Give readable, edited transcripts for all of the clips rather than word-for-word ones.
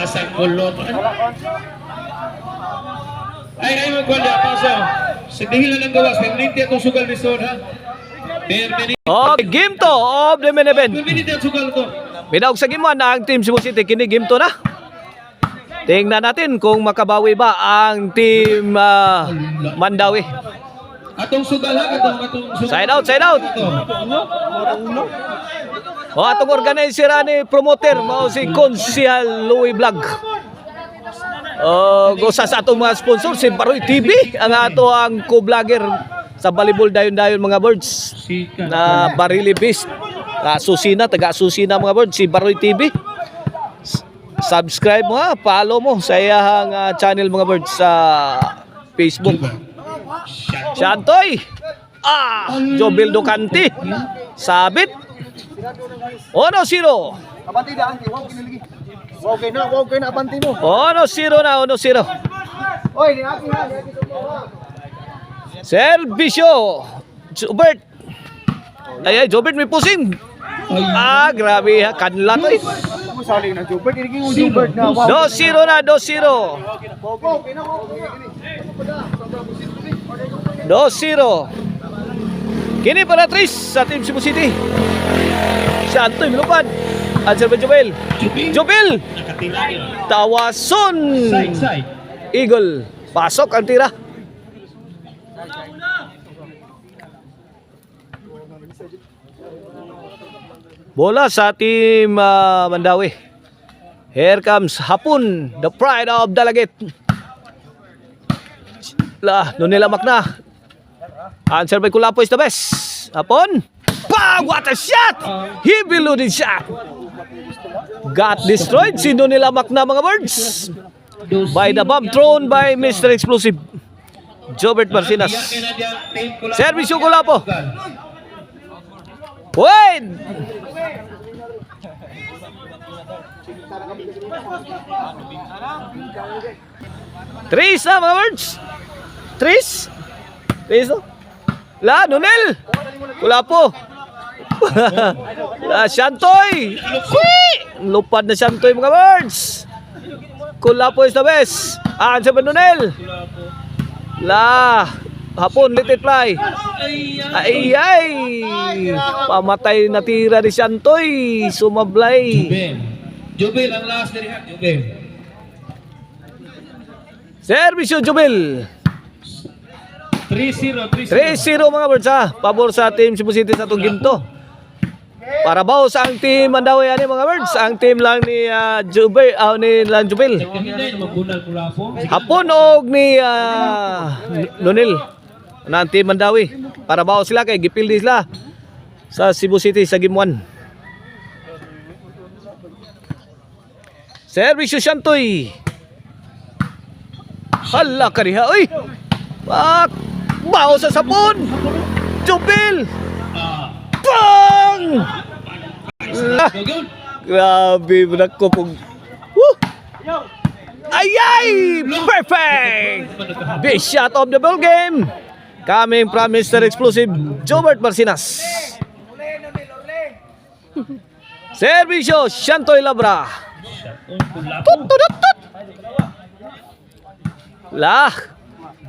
Asang kulot. Ay mo kwalya paso. Sigdihilan ng gawas. Perminente itong sugal ni Son, ha? Okay, game to of the main event. Perminente ang sugal to. Binaog sa gimuan na ang Team Cebu City. Kini game to na. Tingnan natin kung makabawi ba ang Team Mandawi. Atong sugal, ha? Atong sugal. Side out, side out. O atong organizer ni promoter mao si Konsehal Louie Vlog. Gosa sa atong mga sponsor si Baroy TV ang ato ang co-vlogger sa volleyball dayon-dayon mga birds na Barili Beast. Susina, taga Susina mga birds, si Baroy TV. Subscribe mo ha, follow mo sa iyang channel mga birds sa Facebook. Shantoy. Jobil Ducanti. Sabit. 1-0. Abanti daan, okay na abanti mo. 1-0 na, 1-0. Oy, ni Aki ha. Servisyo. Jobert. Ay, Jobert may pusing. Grabe ha, kanla to eh. Sali na Jobert, ini yung Jobert na. 2-0 na, 2-0. 2-0. Kini para Tris sa Team Cebu City. Shantoy milupad. Answer ba Jobel? Jobel! Tawason! Eagle. Pasok ang tira. Bola sa Team Mandawi. Here comes Hapon, the pride of Dalagit. Nunilamak na. Answer by Kulapo is the best. Hapon. Bang! What a shot! Heavy loaded shot. Got destroyed. Si Nunilamak na mga birds. By the bomb thrown by Mr. Explosive. Jobert Marcinas. Service yung Kulapo. Wait! Tris na mga birds. Tris. Nunel. Kulapo. Shantoy. Lupad na Shantoy mga birds. Kulapo is the best. Answer ba Nunel? Hapon, let it fly. Ay. Pamatay na tira ni Shantoy. Sumablay. Jubel ang last na rin. Jubel. Servisyo Jubel. 3-0 mga birds ha. Pabor sa Team Cebu City sa itong ginto. Para bawas ang Team Mandawi yan mga birds. Ang team lang ni Jubel. Hapon og ni Nonil. Na ang Team Mandawi. Para bawas sila kay gipildi sila sa Cebu City sa Game 1. Servisyo Shantoy. Hala kariha. Uy! Bawas sa sapon. Jubel. Bang! Grabe ko pong. Ay! Perfect! Big shot of the ball game. Coming from Mr. Explosive, Jobert Marcinas. Servisyo, Shantoy Labra. Tut!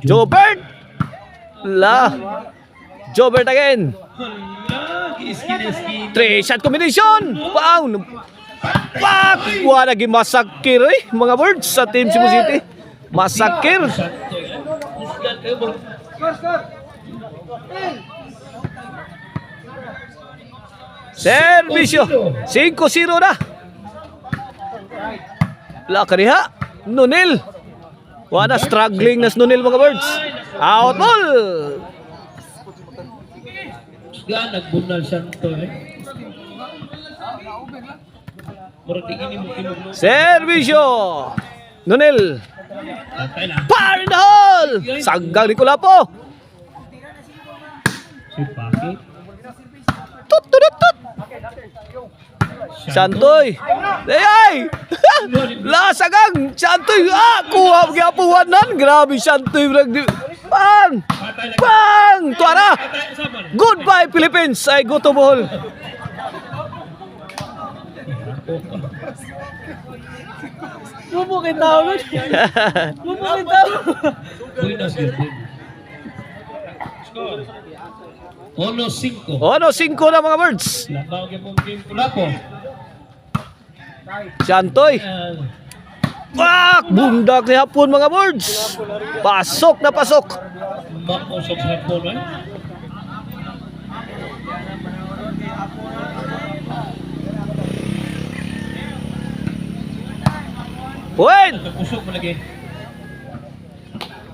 Jobert. Jobert again. 3-shot combination. Pound. Wala naging masakir mga birds sa Team Cebu City. Masakir. Servisyo. 5-0 na. Kariha. Nunil. Wala struggling na Nunil mga birds. Out ball. Nagbunal siya ito Servisyo. Nunil. Fire in the hole. Saggang ni Kulapo. Tut. Shantoy. Ay! Lasagang Shantoy. Kuha magapuwanan. Grabe Shantoy. Bang! Tuara. Goodbye Philippines. Ay go to Bohol. Lumo kay tao nun. Lumo kay tao. Buenos yun. Score. 1-5. Ono, 5 na mga birds. Labaw yung mong game pula po. Santoy. Pak! Bundak ni hapon mga birds. Pasok na pasok. Makusok sa hapon eh. Wait! Kusok mo lagi.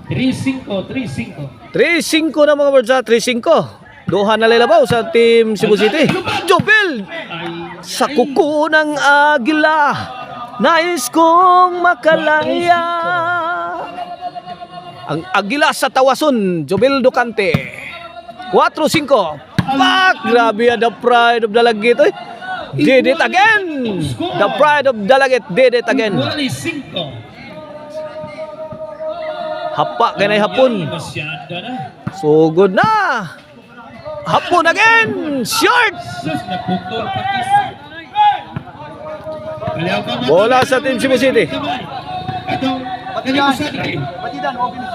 3-5. 3-5 na mga birds ha. 3-5. Duha na lilabaw sa team Cebu City. Jobil! Ay, Sa kuko ng agila, nais kong makalaya. Ang agila sa tawason, Jobil Ducante. 4-5. Pak! Grabe yan, the pride of Dalagit. Oy. Did it again! The pride of Dalagit did it again. 5. Hapa kay na hapon. Masyada na. Sugod na. Hapon again. Short. Sus, naputol pakis. Bola sa team Cebu City. Atong Batidan. Batidan, wow kini.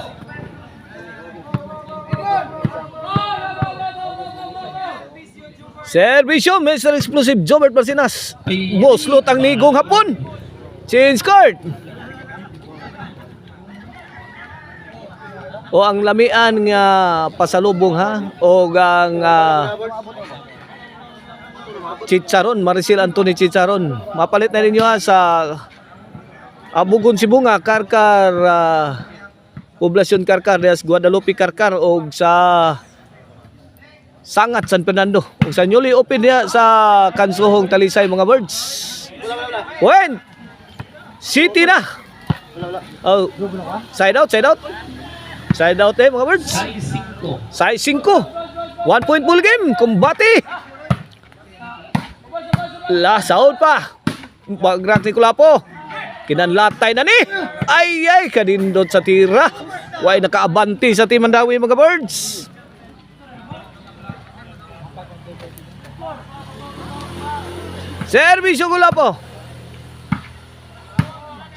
Servisyo, Mr. Explosive, Jobert Marcinas. Boss lutang nigong hapon. Change card. O ang lamian nga pasalubong ha. O ang Chicharon, Maricel Anthony Chicharon. Mapalit na ninyo ha sa Abugon Sibunga, Karkar, Poblasyon Karkar, Dias Guadalupe Karkar o sa Sangat San Fernando. O sa newly open niya sa Kansuhong Talisay mga birds. When City na. Oh, side out, side out. Side out mga birds. Size 5. 1 point full game. Kumbati. Last out pa. Pagrak ni Kulapo. Kinanlatay na ni. Ay, kadindot sa tira. Way nakaabanti sa Team Mandawi mga birds. Servisyo Kulapo.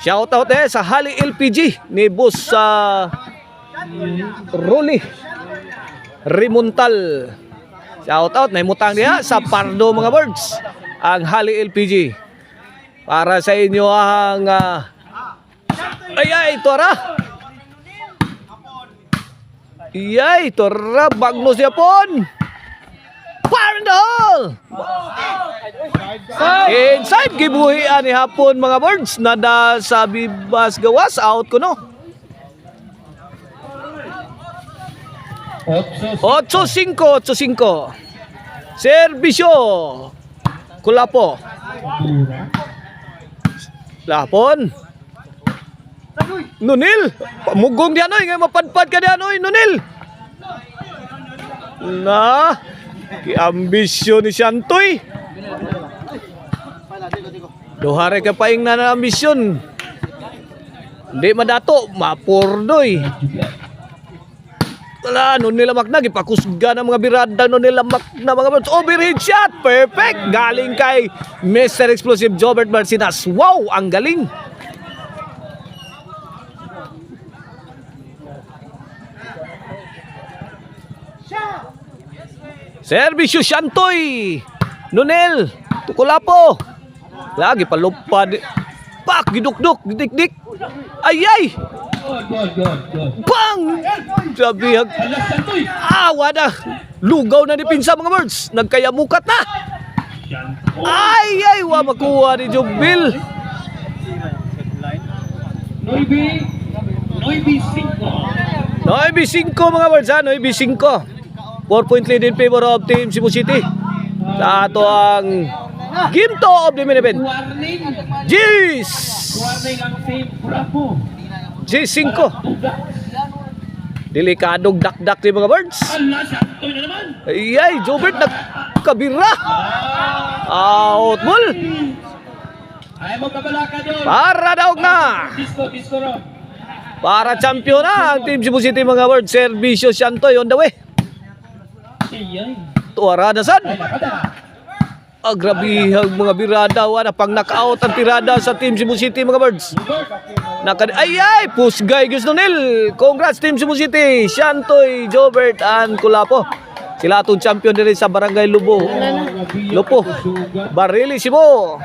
Shoutout sa Hali LPG ni Boss Rolly Rimontal. Shoutout, naimutang niya sa Pardo mga birds. Ang Hali LPG. Para sa inyo ang Tora. Tora, bagno siya pon. Pardo! Inside, gibuhian ni hapon mga birds. Nada sa bibas gawas, out ko no. 8-5. Servisyo Kulapo. Lapon. Nunil. Pamugong diyan oy, ngay mapadpad ka diyan oy, Nunil. Na, ambisyon ni Santoy. Duhare ka paing na ambisyon. Hindi madato, mapurdoy. Wala, nun nilamak na, gipakusga ng mga birada, nun nilamak na mga birds. Overhead shot, perfect! Galing kay Mr. Explosive Jobert Marcinas. Wow, ang galing! Servisyo Santoy! Nunel! Tukulapo! Lagi palupad. Pak! Gidukduk! Gidikdik! Ay! Bang! Sabihag. Wada. Lugaw na ni pinsa mga birds. Nagkayamukat na. Ay! Wa makuha ni Jobil. 9-5 mga birds ha. 9-5. 4 point lead in favor of Team Cebu City. Sa ato ang game to of the main event. Jeez! G5. Delikadong dakdak ni mga birds. Ay, Jobert nagkabira. Out ball. Para daw na. Para champion na ang Team Cebu City mga birds. Servisyo Santoy on the way. Tuara na san. grabe ang mga birada. Wala pang knockout ang tirada sa Team Cebu City mga birds. Ay, pusgay gusto nil. Congrats Team Cebu City. Shantoy, Jobert, and Kulapo. Sila atong champion din sa Barangay Lupo. Barili Cebu.